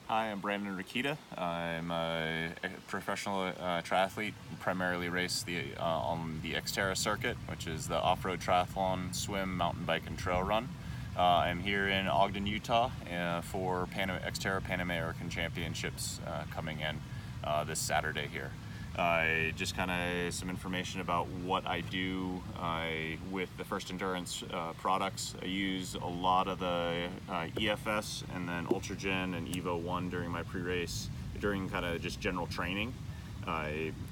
Hi, I'm Branden Rakita. I'm a professional triathlete, primarily race on the XTERRA circuit, which is the off-road triathlon, swim, mountain bike, and trail run. I'm here in Ogden, Utah for XTERRA Pan American Championships coming in this Saturday here. Just kind of some information about what I do with the First Endurance products. I use a lot of the EFS and then Ultragen and Evo 1 during my pre-race, during kind of just general training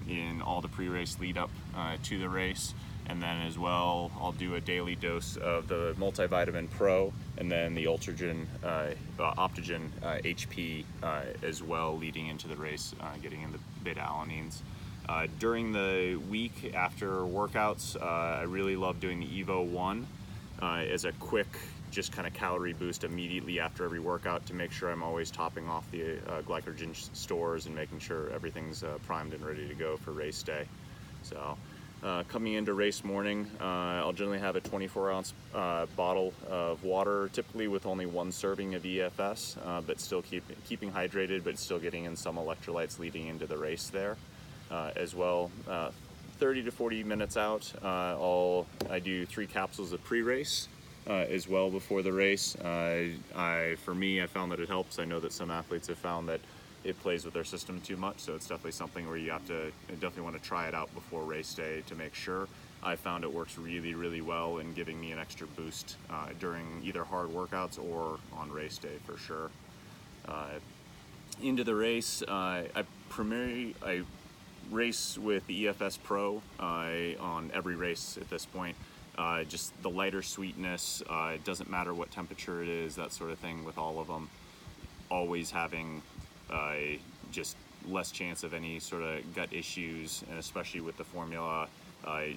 in all the pre-race lead up to the race. And then as well, I'll do a daily dose of the Multivitamin Pro and then the Ultragen, Optogen HP as well leading into the race, getting in the beta-alanines. During the week after workouts, I really love doing the Evo 1 as a quick, just kind of calorie boost immediately after every workout to make sure I'm always topping off the glycogen stores and making sure everything's primed and ready to go for race day. So coming into race morning, I'll generally have a 24-ounce bottle of water, typically with only one serving of EFS, but still keeping hydrated, but still getting in some electrolytes leading into the race there. As well, 30 to 40 minutes out, I do 3 capsules of pre-race as well before the race. For me, I found that it helps. I know that some athletes have found that it plays with their system too much, so it's definitely something where you definitely want to try it out before race day to make sure. I found it works really, really well in giving me an extra boost during either hard workouts or on race day for sure. Into the race, I race with the EFS Pro on every race at this point. Just the lighter sweetness, it doesn't matter what temperature it is, that sort of thing with all of them. Always having just less chance of any sort of gut issues, and especially with the formula,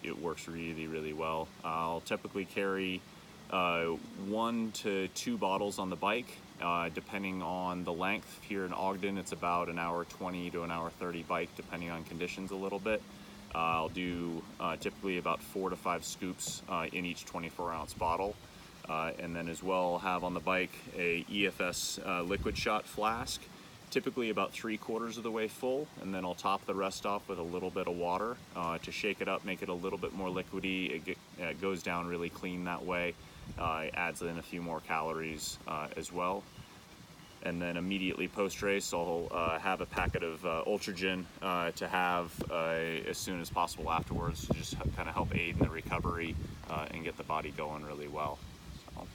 it works really, really well. I'll typically carry 1 to 2 bottles on the bike, depending on the length. Here in Ogden, it's about an hour 20 to an hour 30 bike, depending on conditions a little bit. I'll do typically about 4 to 5 scoops in each 24-ounce bottle. And then as well have on the bike a EFS liquid shot flask, typically about 3/4 of the way full, and then I'll top the rest off with a little bit of water to shake it up, make it a little bit more liquidy. It goes down really clean that way. Adds in a few more calories as well. And then immediately post-race, I'll have a packet of Ultragen to have as soon as possible afterwards to just kind of help aid in the recovery and get the body going really well. So,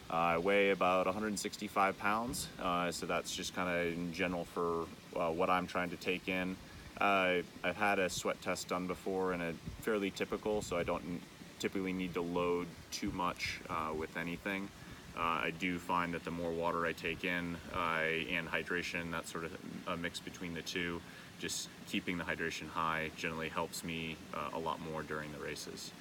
I weigh about 165 pounds, so that's just kind of in general for what I'm trying to take in. I've had a sweat test done before and a fairly typical, so I don't typically need to load too much with anything. I do find that the more water I take in and hydration, that sort of a mix between the two, just keeping the hydration high generally helps me a lot more during the races.